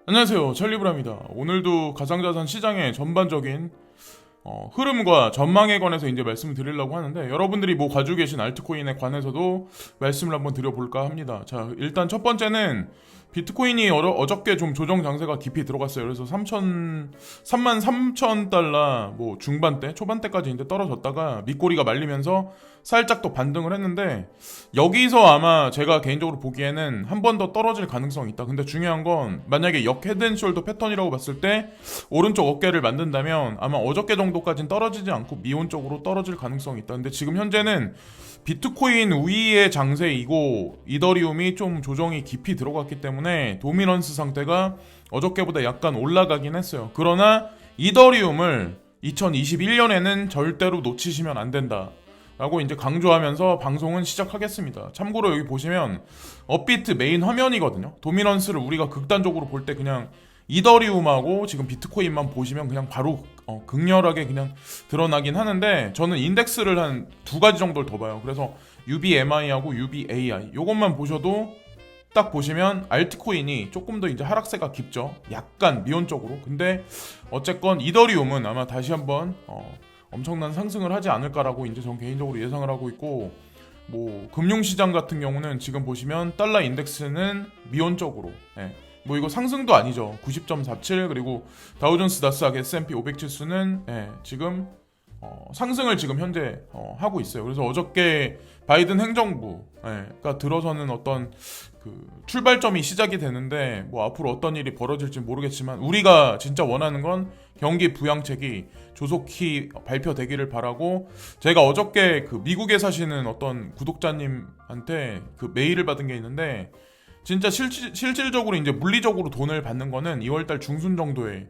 안녕하세요, 찰리브라입니다. 오늘도 가상자산 시장의 전반적인 흐름과 전망에 관해서 이제 말씀을 드리려고 하는데, 여러분들이 뭐 가지고 계신 알트코인에 관해서도 말씀을 한번 드려볼까 합니다. 자, 일단 첫 번째는 비트코인이 어저께 좀 조정 장세가 깊이 들어갔어요. 그래서 3만 3천 달러 뭐 중반대, 초반대까지 이제 떨어졌다가 밑꼬리가 말리면서 살짝 또 반등을 했는데, 여기서 아마 제가 개인적으로 보기에는 한 번 더 떨어질 가능성이 있다. 근데 중요한 건 만약에 역 헤드앤숄더 패턴이라고 봤을 때 오른쪽 어깨를 만든다면 아마 어저께 정도까지는 떨어지지 않고 미온적으로 떨어질 가능성이 있다. 근데 지금 현재는 비트코인 우위의 장세이고 이더리움이 좀 조정이 깊이 들어갔기 때문에 도미넌스 상태가 어저께보다 약간 올라가긴 했어요. 그러나 이더리움을 2021년에는 절대로 놓치시면 안 된다 라고 이제 강조하면서 방송은 시작하겠습니다. 참고로 여기 보시면 업비트 메인 화면이거든요. 도미넌스를 우리가 극단적으로 볼 때 그냥 이더리움하고 지금 비트코인만 보시면 그냥 바로 극렬하게 그냥 드러나긴 하는데, 저는 인덱스를 한 두 가지 정도를 더 봐요. 그래서 UBMI하고 UBAI 요것만 보셔도 딱 보시면 알트코인이 조금 더 이제 하락세가 깊죠. 약간 미온적으로. 근데 어쨌건 이더리움은 아마 다시 한번 엄청난 상승을 하지 않을까라고 이제 전 개인적으로 예상을 하고 있고, 뭐 금융시장 같은 경우는 지금 보시면 달러 인덱스는 미온적으로, 뭐 이거 상승도 아니죠. 90.47. 그리고 다우존스 나스닥 S&P 500 지수는 지금 상승을 지금 현재 하고 있어요. 그래서 어저께 바이든 행정부가 들어서는 어떤 그 출발점이 시작이 되는데, 뭐 앞으로 어떤 일이 벌어질지 모르겠지만 우리가 진짜 원하는 건 경기 부양책이 조속히 발표되기를 바라고, 제가 어저께 그 미국에 사시는 어떤 구독자님한테 그 메일을 받은 게 있는데, 진짜 실질적으로 이제 물리적으로 돈을 받는 거는 2월달 중순 정도에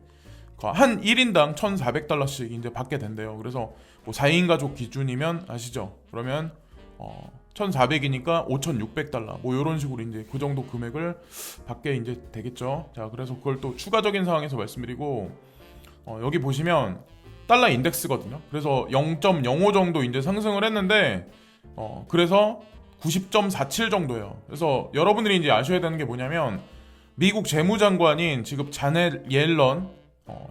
한 1인당 1,400달러씩 이제 받게 된대요. 그래서 뭐 4인 가족 기준이면 아시죠? 그러면 1,400이니까 5,600달러 뭐 이런 식으로 이제 그 정도 금액을 받게 이제 되겠죠. 자, 그래서 그걸 또 추가적인 상황에서 말씀드리고, 여기 보시면 달러 인덱스거든요. 그래서 0.05 정도 이제 상승을 했는데, 그래서 90.47 정도예요. 그래서 여러분들이 이제 아셔야 되는 게 뭐냐면, 미국 재무장관인 지금 자넷 옐런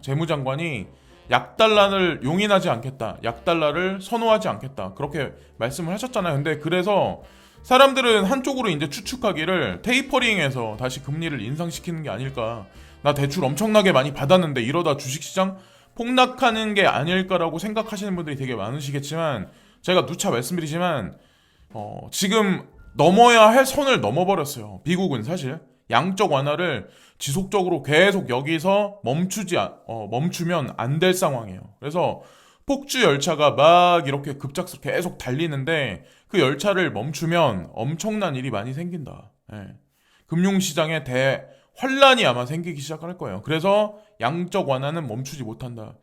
재무장관이 약달러를 용인하지 않겠다, 약달러를 선호하지 않겠다, 그렇게 말씀을 하셨잖아요. 근데 그래서 사람들은 한쪽으로 이제 추측하기를 테이퍼링해서 다시 금리를 인상시키는 게 아닐까, 나 대출 엄청나게 많이 받았는데 이러다 주식시장 폭락하는 게 아닐까라고 생각하시는 분들이 되게 많으시겠지만, 제가 누차 말씀드리지만 지금 넘어야 할 선을 넘어버렸어요. 미국은 사실 양적 완화를 지속적으로 계속 여기서 멈추면 안 될 상황이에요. 그래서 폭주 열차가 막 이렇게 급작스럽게 계속 달리는데, 그 열차를 멈추면 엄청난 일이 많이 생긴다. 금융시장에 대환란이 아마 생기기 시작할 거예요. 그래서 양적 완화는 멈추지 못한다.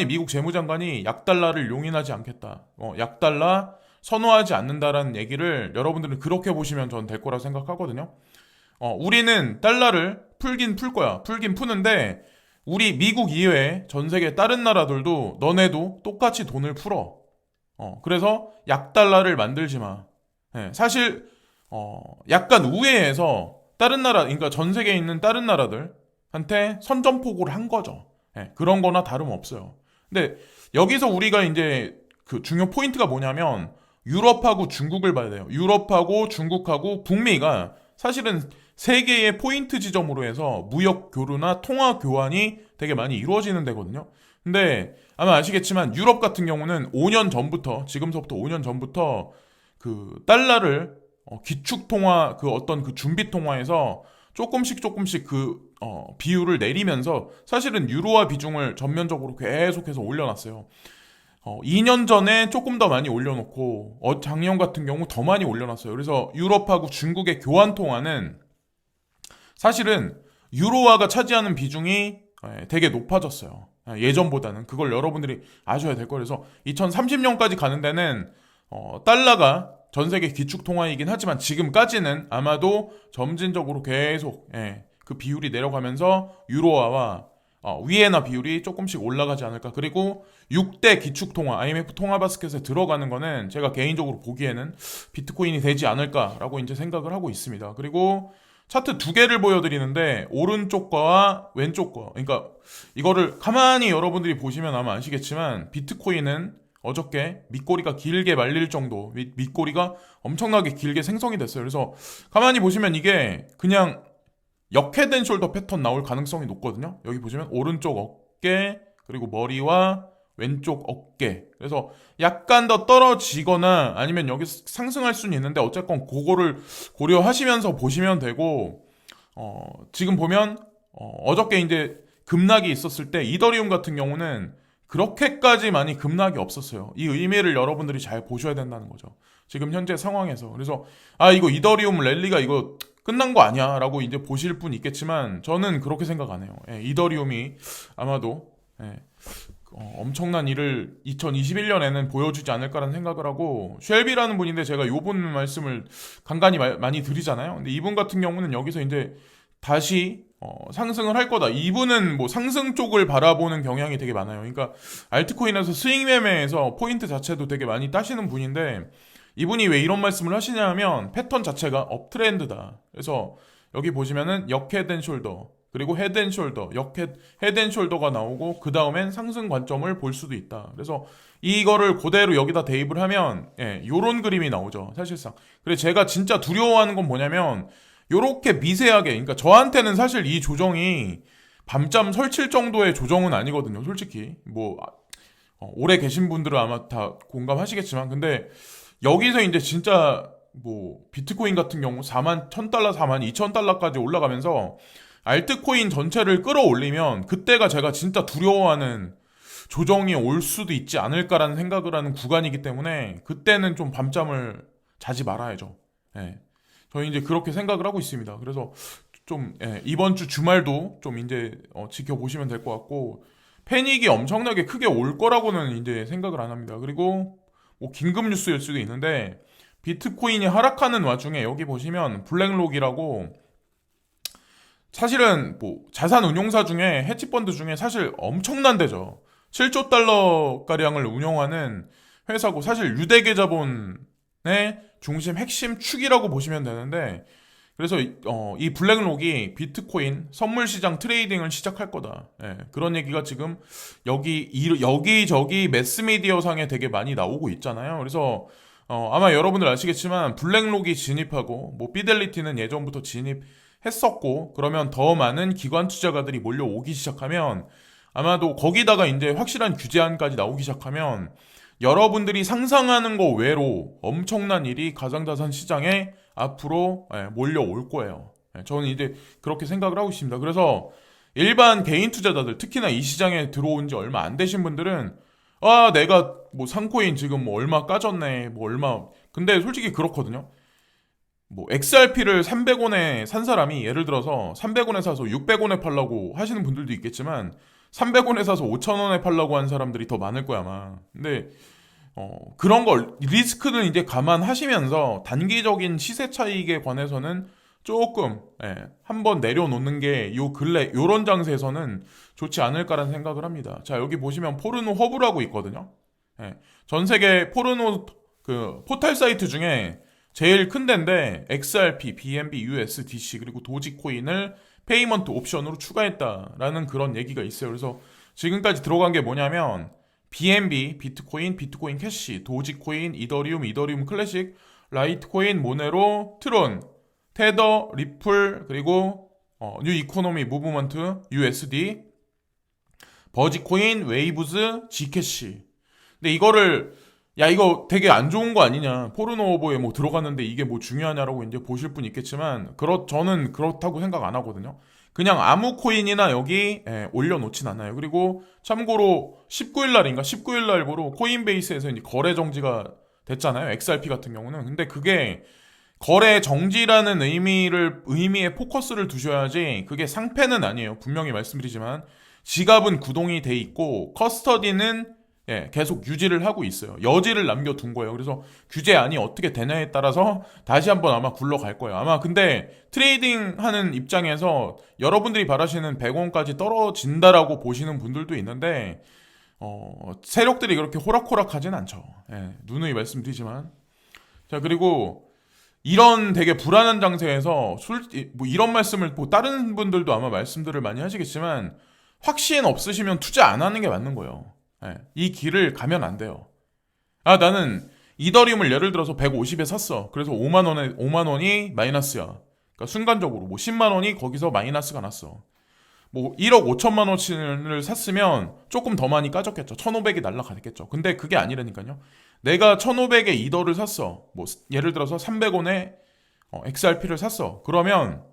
미국 재무장관이 약달러를 용인하지 않겠다, 약달러 선호하지 않는다라는 얘기를 여러분들은 그렇게 보시면 전 될 거라 생각하거든요. 우리는 달러를 풀긴 풀 거야. 풀긴 푸는데, 우리 미국 이외에 전 세계 다른 나라들도 너네도 똑같이 돈을 풀어. 그래서 약달러를 만들지 마. 사실 약간 우회해서 다른 나라, 그러니까 전 세계에 있는 다른 나라들한테 선전포고를 한 거죠. 그런 거나 다름없어요. 근데 여기서 우리가 이제 그 중요 포인트가 뭐냐면, 유럽하고 중국을 봐야 돼요. 유럽하고 중국하고 북미가 사실은 세계의 포인트 지점으로 해서 무역 교류나 통화 교환이 되게 많이 이루어지는 데거든요. 근데 아마 아시겠지만 유럽 같은 경우는 5년 전부터, 지금서부터 5년 전부터 그 달러를 기축 통화, 그 어떤 그 준비 통화에서 조금씩 그 비율을 내리면서 사실은 유로화 비중을 전면적으로 계속해서 올려놨어요. 2년 전에 조금 더 많이 올려놓고 작년 같은 경우 더 많이 올려놨어요. 그래서 유럽하고 중국의 교환 통화는 사실은 유로화가 차지하는 비중이 되게 높아졌어요. 예전보다는. 그걸 여러분들이 아셔야 될 거예요. 그래서 2030년까지 가는 데는 달러가 전 세계 기축 통화이긴 하지만 지금까지는 아마도 점진적으로 계속 그 비율이 내려가면서 유로화와 위에나 비율이 조금씩 올라가지 않을까. 그리고 6대 기축통화, IMF 통화바스켓에 들어가는 거는 제가 개인적으로 보기에는 비트코인이 되지 않을까라고 이제 생각을 하고 있습니다. 그리고 차트 두 개를 보여드리는데 오른쪽 거와 왼쪽 거. 그러니까 이거를 가만히 여러분들이 보시면 아마 아시겠지만 비트코인은 어저께 밑꼬리가 길게 말릴 정도, 밑꼬리가 엄청나게 길게 생성이 됐어요. 그래서 가만히 보시면 이게 그냥 역헤드 숄더 패턴 나올 가능성이 높거든요. 여기 보시면 오른쪽 어깨 그리고 머리와 왼쪽 어깨. 그래서 약간 더 떨어지거나 아니면 여기 상승할 수는 있는데 어쨌건 그거를 고려하시면서 보시면 되고, 지금 보면 어저께 이제 급락이 있었을 때 이더리움 같은 경우는 그렇게까지 많이 급락이 없었어요. 이 의미를 여러분들이 잘 보셔야 된다는 거죠. 지금 현재 상황에서. 그래서 이거 이더리움 랠리가 이거 끝난 거 아니야 라고 이제 보실 분 있겠지만 저는 그렇게 생각 안 해요. 이더리움이 아마도 엄청난 일을 2021년에는 보여주지 않을까라는 생각을 하고, 쉘비라는 분인데 제가 요분 말씀을 간간히 많이 드리잖아요. 근데 이분 같은 경우는 여기서 이제 다시 상승을 할 거다. 이분은 뭐 상승 쪽을 바라보는 경향이 되게 많아요. 그러니까 알트코인에서 스윙 매매에서 포인트 자체도 되게 많이 따시는 분인데, 이분이 왜 이런 말씀을 하시냐면 패턴 자체가 업트렌드다. 그래서 여기 보시면은 역헤드 앤 숄더 그리고 헤드 앤 숄더, 헤드 앤 숄더가 나오고 그 다음엔 상승 관점을 볼 수도 있다. 그래서 이거를 그대로 여기다 대입을 하면 요런 그림이 나오죠. 사실상. 그래서 제가 진짜 두려워하는 건 뭐냐면 요렇게 미세하게, 그러니까 저한테는 사실 이 조정이 밤잠 설칠 정도의 조정은 아니거든요. 솔직히 뭐 오래 계신 분들은 아마 다 공감하시겠지만, 근데 여기서 이제 진짜 뭐 비트코인 같은 경우 4만 1000달러, 4만 2000달러까지 올라가면서 알트코인 전체를 끌어올리면 그때가 제가 진짜 두려워하는 조정이 올 수도 있지 않을까라는 생각을 하는 구간이기 때문에 그때는 좀 밤잠을 자지 말아야죠. 저희 이제 그렇게 생각을 하고 있습니다. 그래서 좀 이번 주 주말도 좀 이제 지켜보시면 될 것 같고, 패닉이 엄청나게 크게 올 거라고는 이제 생각을 안 합니다. 그리고 뭐 긴급 뉴스일 수도 있는데 비트코인이 하락하는 와중에 여기 보시면 블랙록이라고, 사실은 뭐 자산 운용사 중에 헤지펀드 중에 사실 엄청난 데죠. 7조 달러 가량을 운영하는 회사고 사실 유대계 자본의 중심 핵심 축이라고 보시면 되는데, 그래서 이 블랙록이 비트코인 선물 시장 트레이딩을 시작할 거다. 그런 얘기가 지금 여기저기 매스미디어 상에 되게 많이 나오고 있잖아요. 그래서 아마 여러분들 아시겠지만 블랙록이 진입하고 뭐 피델리티는 예전부터 진입했었고, 그러면 더 많은 기관 투자가들이 몰려오기 시작하면 아마도 거기다가 이제 확실한 규제안까지 나오기 시작하면 여러분들이 상상하는 거 외로 엄청난 일이 가상자산 시장에 앞으로 몰려올 거예요. 저는 이제 그렇게 생각을 하고 있습니다. 그래서 일반 개인 투자자들, 특히나 이 시장에 들어온 지 얼마 안 되신 분들은 내가 뭐 상코인 지금 뭐 얼마 까졌네, 뭐 얼마. 근데 솔직히 그렇거든요. 뭐 XRP를 300원에 산 사람이 예를 들어서 300원에 사서 600원에 팔라고 하시는 분들도 있겠지만 300원에 사서 5,000원에 팔라고 한 사람들이 더 많을 거야 아마. 근데 그런 걸 리스크는 이제 감안하시면서 단기적인 시세 차익에 관해서는 조금 한번 내려놓는 게 요 근래 요런 장세에서는 좋지 않을까라는 생각을 합니다. 자, 여기 보시면 포르노 허브라고 있거든요. 전 세계 포르노 그 포털 사이트 중에 제일 큰 데인데 XRP, BNB, USDC 그리고 도지코인을 페이먼트 옵션으로 추가했다라는 그런 얘기가 있어요. 그래서 지금까지 들어간 게 뭐냐면 BNB, 비트코인, 비트코인 캐시, 도지코인, 이더리움 클래식, 라이트코인, 모네로, 트론, 테더, 리플, 그리고 뉴 이코노미 무브먼트, USD, 버지코인, 웨이브즈, 지캐시. 근데 이거 되게 안 좋은 거 아니냐, 포르노오버에 뭐 들어갔는데 이게 뭐 중요하냐라고 이제 보실 분 있겠지만 저는 그렇다고 생각 안 하거든요. 그냥 아무 코인이나 여기 올려놓진 않아요. 그리고 참고로 19일 날보로 코인베이스에서 이제 거래 정지가 됐잖아요. XRP 같은 경우는. 근데 그게 거래 정지라는 의미에 포커스를 두셔야지, 그게 상패는 아니에요. 분명히 말씀드리지만 지갑은 구동이 돼 있고 커스터디는 계속 유지를 하고 있어요. 여지를 남겨둔 거예요. 그래서 규제안이 어떻게 되냐에 따라서 다시 한번 아마 굴러갈 거예요. 아마 근데 트레이딩 하는 입장에서 여러분들이 바라시는 100원까지 떨어진다라고 보시는 분들도 있는데 세력들이 그렇게 호락호락하진 않죠. 누누이 말씀드리지만. 자, 그리고 이런 되게 불안한 장세에서 뭐 이런 말씀을 뭐 다른 분들도 아마 말씀들을 많이 하시겠지만 확신 없으시면 투자 안 하는 게 맞는 거예요. 예, 이 길을 가면 안 돼요. 아, 나는 이더리움을 예를 들어서 150에 샀어. 그래서 5만 원이 마이너스야. 그러니까 순간적으로 뭐 10만 원이 거기서 마이너스가 났어. 뭐 1억 5천만 원치를 샀으면 조금 더 많이 까졌겠죠. 1,500이 날라가겠죠. 근데 그게 아니라니까요. 내가 1,500에 이더를 샀어. 뭐 예를 들어서 300원에 XRP를 샀어. 그러면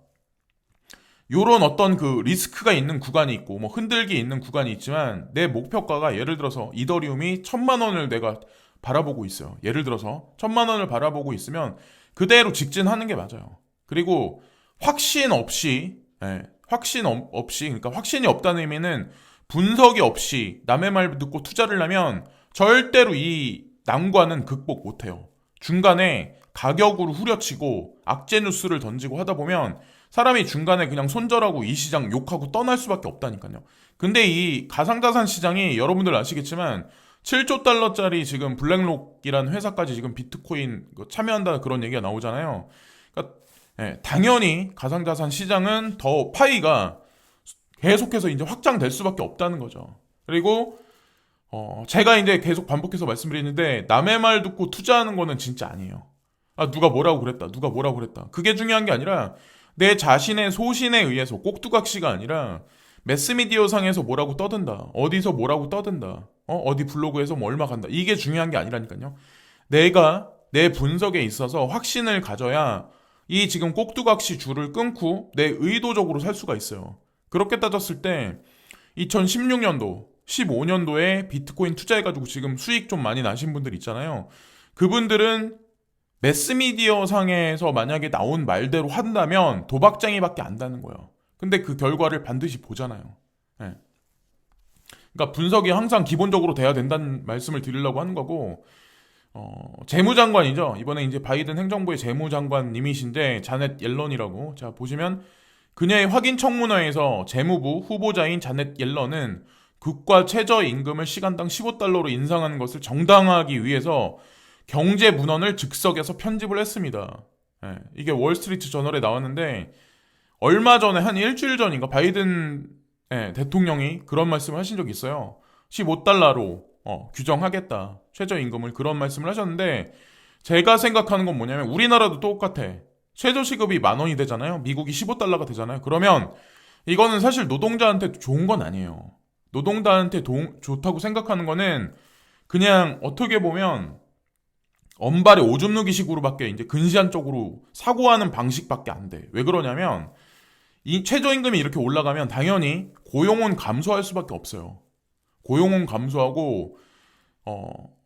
요런 어떤 그 리스크가 있는 구간이 있고 뭐 흔들기 있는 구간이 있지만 내 목표가가 예를 들어서 이더리움이 1,000만 원을 내가 바라보고 있어요. 예를 들어서 1,000만 원을 바라보고 있으면 그대로 직진하는 게 맞아요. 그리고 확신 없이 그러니까 확신이 없다는 의미는 분석이 없이 남의 말 듣고 투자를 하면 절대로 이 난관은 극복 못해요. 중간에 가격으로 후려치고 악재 뉴스를 던지고 하다 보면 사람이 중간에 그냥 손절하고 이 시장 욕하고 떠날 수밖에 없다니까요. 근데 이 가상자산 시장이 여러분들 아시겠지만 7조 달러짜리 지금 블랙록이라는 회사까지 지금 비트코인 참여한다 그런 얘기가 나오잖아요. 그러니까 당연히 가상자산 시장은 더 파이가 계속해서 이제 확장될 수밖에 없다는 거죠. 그리고 제가 이제 계속 반복해서 말씀드리는데 남의 말 듣고 투자하는 거는 진짜 아니에요. 아, 누가 뭐라고 그랬다. 누가 뭐라고 그랬다. 그게 중요한 게 아니라 내 자신의 소신에 의해서 꼭두각시가 아니라 매스미디어 상에서 뭐라고 떠든다. 어디서 뭐라고 떠든다. 어디 블로그에서 뭐 얼마 간다. 이게 중요한 게 아니라니까요. 내가 내 분석에 있어서 확신을 가져야 이 지금 꼭두각시 줄을 끊고 내 의도적으로 살 수가 있어요. 그렇게 따졌을 때 2016년도, 15년도에 비트코인 투자해가지고 지금 수익 좀 많이 나신 분들 있잖아요. 그분들은 매스미디어 상에서 만약에 나온 말대로 한다면 도박장이밖에 안 다는 거예요. 근데 그 결과를 반드시 보잖아요. 예. 그러니까 분석이 항상 기본적으로 돼야 된다는 말씀을 드리려고 하는 거고, 재무장관이죠. 이번에 이제 바이든 행정부의 재무장관님이신데 자넷 옐런이라고. 자, 보시면 그녀의 확인 청문회에서 재무부 후보자인 자넷 옐런은 국가 최저임금을 시간당 15달러로 인상하는 것을 정당화하기 위해서 경제 문헌을 즉석에서 편집을 했습니다. 예, 이게 월스트리트 저널에 나왔는데 얼마 전에 한 일주일 전인가 바이든 대통령이 그런 말씀을 하신 적이 있어요. 15달러로 규정하겠다. 최저임금을 그런 말씀을 하셨는데 제가 생각하는 건 뭐냐면 우리나라도 똑같아. 최저시급이 10,000원이 되잖아요. 미국이 15달러가 되잖아요. 그러면 이거는 사실 노동자한테 좋은 건 아니에요. 노동자한테 좋다고 생각하는 거는 그냥 어떻게 보면 엄발의 오줌 누기식으로밖에 이제 근시안 쪽으로 사고하는 방식밖에 안 돼. 왜 그러냐면 이 최저임금이 이렇게 올라가면 당연히 고용은 감소할 수밖에 없어요. 고용은 감소하고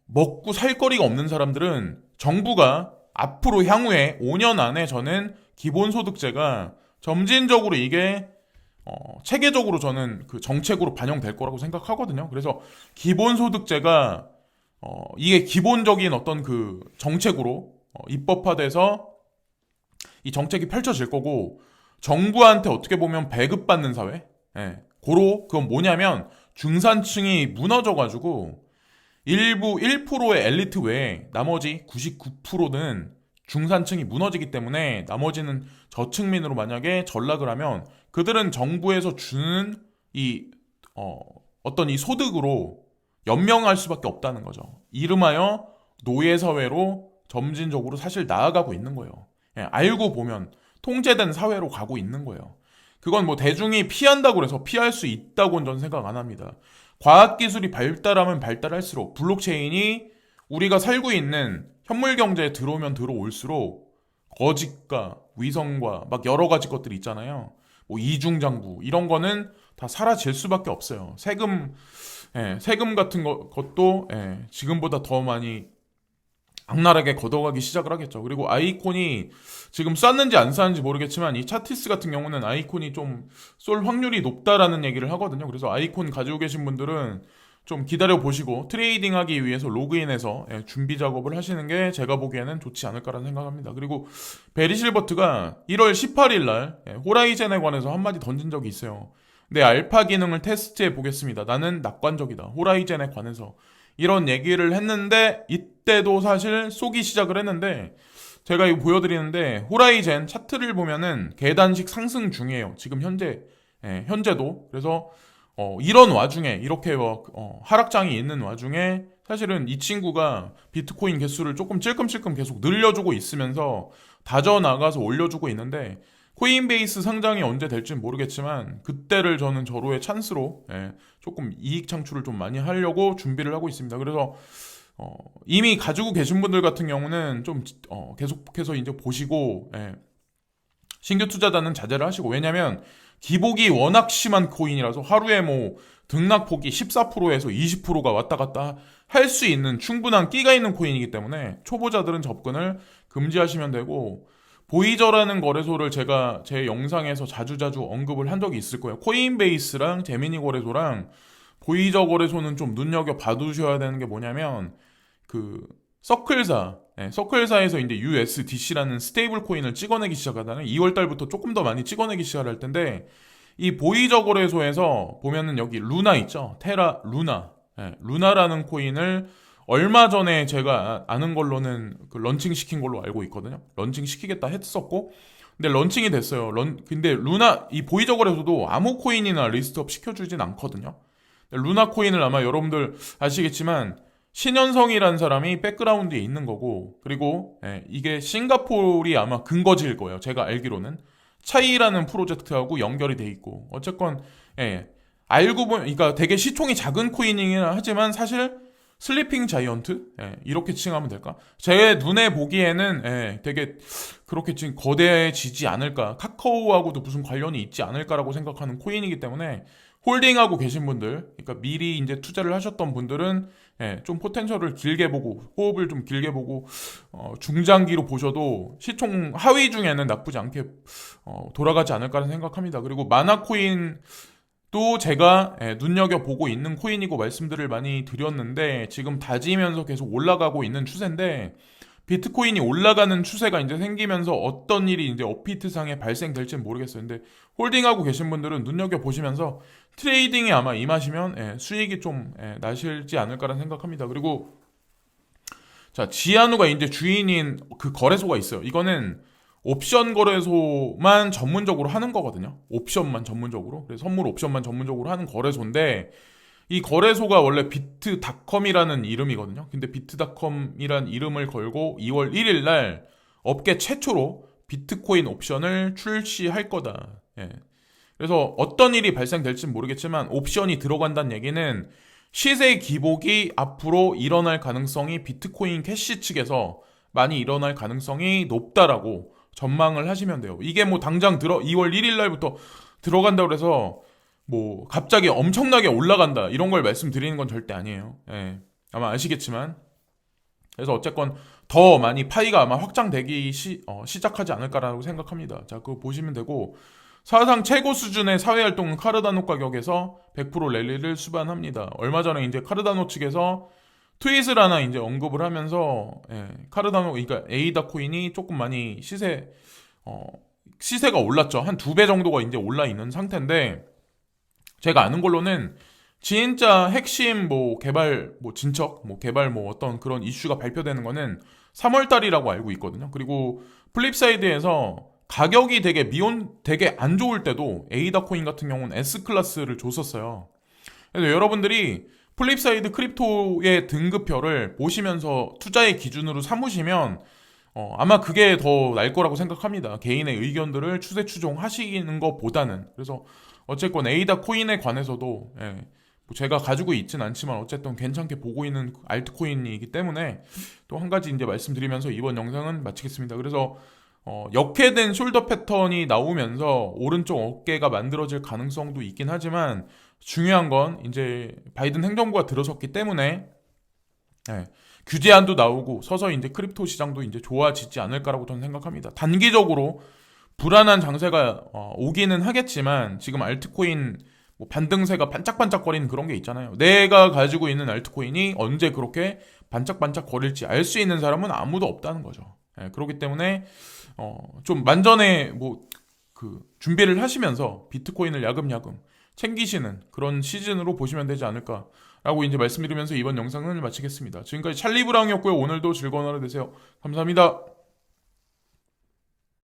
먹고 살 거리가 없는 사람들은 정부가 앞으로 향후에 5년 안에 저는 기본소득제가 점진적으로 이게 체계적으로 저는 그 정책으로 반영될 거라고 생각하거든요. 그래서 기본소득제가 이게 기본적인 어떤 그 정책으로 입법화돼서 이 정책이 펼쳐질 거고 정부한테 어떻게 보면 배급받는 사회? 그건 뭐냐면 중산층이 무너져가지고 일부 1%의 엘리트 외에 나머지 99%는 중산층이 무너지기 때문에 나머지는 저층민으로 만약에 전락을 하면 그들은 정부에서 주는 이 어떤 이 소득으로 연명할 수밖에 없다는 거죠. 이름하여 노예사회로 점진적으로 사실 나아가고 있는 거예요. 알고 보면 통제된 사회로 가고 있는 거예요. 그건 뭐 대중이 피한다고 해서 피할 수 있다고는 저는 생각 안 합니다. 과학기술이 발달하면 발달할수록 블록체인이 우리가 살고 있는 현물경제에 들어오면 들어올수록 거짓과 위선과 막 여러 가지 것들이 있잖아요. 뭐 이중장부 이런 거는 다 사라질 수밖에 없어요. 세금 같은 것도 지금보다 더 많이 악랄하게 걷어가기 시작을 하겠죠. 그리고 아이콘이 지금 쌌는지 안 쌌는지 모르겠지만 이 차티스 같은 경우는 아이콘이 좀 쏠 확률이 높다라는 얘기를 하거든요. 그래서 아이콘 가지고 계신 분들은 좀 기다려 보시고 트레이딩 하기 위해서 로그인해서 준비 작업을 하시는 게 제가 보기에는 좋지 않을까라는 생각합니다. 그리고 베리 실버트가 1월 18일 날 호라이젠에 관해서 한마디 던진 적이 있어요. 내 알파 기능을 테스트해 보겠습니다. 나는 낙관적이다. 호라이젠에 관해서 이런 얘기를 했는데 이때도 사실 쏘기 시작을 했는데 제가 이거 보여드리는데 호라이젠 차트를 보면은 계단식 상승 중이에요. 지금 현재도. 그래서 이런 와중에 이렇게 하락장이 있는 와중에 사실은 이 친구가 비트코인 개수를 조금 찔끔찔끔 계속 늘려주고 있으면서 다져나가서 올려주고 있는데 코인베이스 상장이 언제 될지는 모르겠지만 그때를 저는 절호의 찬스로 조금 이익 창출을 좀 많이 하려고 준비를 하고 있습니다. 그래서 이미 가지고 계신 분들 같은 경우는 좀 계속해서 이제 보시고 신규 투자자는 자제를 하시고, 왜냐면 기복이 워낙 심한 코인이라서 하루에 뭐 등락폭이 14%에서 20%가 왔다 갔다 할 수 있는 충분한 끼가 있는 코인이기 때문에 초보자들은 접근을 금지하시면 되고, 보이저라는 거래소를 제가 제 영상에서 자주자주 언급을 한 적이 있을 거예요. 코인베이스랑 제미니 거래소랑 보이저 거래소는 좀 눈여겨 봐두셔야 되는 게 뭐냐면 그 서클사에서 이제 USDC라는 스테이블 코인을 찍어내기 시작하다는 2월 달부터 조금 더 많이 찍어내기 시작할 텐데, 이 보이저 거래소에서 보면은 여기 루나 있죠? 테라 루나. 루나라는 코인을 얼마 전에 제가 아는 걸로는 그 런칭 시킨 걸로 알고 있거든요. 런칭 시키겠다 했었고, 근데 런칭이 됐어요. 근데 루나, 이 보이저 거래소도 아무 코인이나 리스트업 시켜주진 않거든요. 루나 코인을 아마 여러분들 아시겠지만 신현성이라는 사람이 백그라운드에 있는 거고, 그리고 이게 싱가포르이 아마 근거지일 거예요. 제가 알기로는 차이라는 프로젝트하고 연결이 돼 있고, 어쨌건 알고 보면 그러니까 되게 시총이 작은 코인이긴 하지만 사실 슬리핑 자이언트 이렇게 칭하면 될까? 제 눈에 보기에는 되게 그렇게 지금 거대해지지 않을까, 카카오하고도 무슨 관련이 있지 않을까라고 생각하는 코인이기 때문에 홀딩하고 계신 분들, 그러니까 미리 이제 투자를 하셨던 분들은 좀 포텐셜을 길게 보고, 호흡을 좀 길게 보고 중장기로 보셔도 시총 하위 중에는 나쁘지 않게 돌아가지 않을까라는 생각합니다. 그리고 마나코인 또 제가 눈여겨보고 있는 코인이고 말씀들을 많이 드렸는데 지금 다지면서 계속 올라가고 있는 추세인데, 비트코인이 올라가는 추세가 이제 생기면서 어떤 일이 이제 업비트상에 발생될지는 모르겠어요. 근데 홀딩하고 계신 분들은 눈여겨보시면서 트레이딩에 아마 임하시면 수익이 좀 나실지 않을까라는 생각합니다. 그리고 자, 지아누가 이제 주인인 그 거래소가 있어요. 이거는 옵션 거래소만 전문적으로 하는 거거든요. 옵션만 전문적으로. 그래서 선물 옵션만 전문적으로 하는 거래소인데, 이 거래소가 원래 비트닷컴이라는 이름이거든요. 근데 비트닷컴이란 이름을 걸고 2월 1일 날 업계 최초로 비트코인 옵션을 출시할 거다. 그래서 어떤 일이 발생될지는 모르겠지만 옵션이 들어간다는 얘기는 시세 기복이 앞으로 일어날 가능성이 비트코인 캐시 측에서 많이 일어날 가능성이 높다라고 전망을 하시면 돼요. 이게 뭐 당장 2월 1일 날부터 들어간다고 해서 뭐 갑자기 엄청나게 올라간다 이런 걸 말씀드리는 건 절대 아니에요. 아마 아시겠지만, 그래서 어쨌건 더 많이 파이가 아마 확장되기 시작하지 않을까라고 생각합니다. 자, 그거 보시면 되고, 사상 최고 수준의 사회활동은 카르다노 가격에서 100% 랠리를 수반합니다. 얼마 전에 이제 카르다노 측에서 트윗을 하나 이제 언급을 하면서 카르다노, 그러니까 에이다 코인이 조금 많이 시세가 올랐죠. 한 2배 정도가 이제 올라 있는 상태인데, 제가 아는 걸로는 진짜 핵심 뭐 개발 뭐 진척 뭐 개발 뭐 어떤 그런 이슈가 발표되는 거는 3월 달이라고 알고 있거든요. 그리고 플립사이드에서 가격이 되게 안 좋을 때도 에이다 코인 같은 경우는 S 클래스를 줬었어요. 그래서 여러분들이 플립사이드 크립토의 등급표를 보시면서 투자의 기준으로 삼으시면 아마 그게 더 나을 거라고 생각합니다. 개인의 의견들을 추세 추종하시는 것보다는. 그래서 어쨌건 에이다 코인에 관해서도 뭐 제가 가지고 있진 않지만 어쨌든 괜찮게 보고 있는 알트코인이기 때문에 또 한 가지 이제 말씀드리면서 이번 영상은 마치겠습니다. 그래서 역회된 숄더 패턴이 나오면서 오른쪽 어깨가 만들어질 가능성도 있긴 하지만, 중요한 건 이제 바이든 행정부가 들어섰기 때문에 규제안도 나오고 서서히 이제 크립토 시장도 이제 좋아지지 않을까라고 저는 생각합니다. 단기적으로 불안한 장세가 오기는 하겠지만, 지금 알트코인 뭐 반등세가 반짝반짝거리는 그런 게 있잖아요. 내가 가지고 있는 알트코인이 언제 그렇게 반짝반짝거릴지 알 수 있는 사람은 아무도 없다는 거죠. 그렇기 때문에 좀 만전에 뭐 그 준비를 하시면서 비트코인을 야금야금 챙기시는 그런 시즌으로 보시면 되지 않을까라고 이제 말씀드리면서 이번 영상을 마치겠습니다. 지금까지 찰리 브라운이었고요. 오늘도 즐거운 하루 되세요. 감사합니다.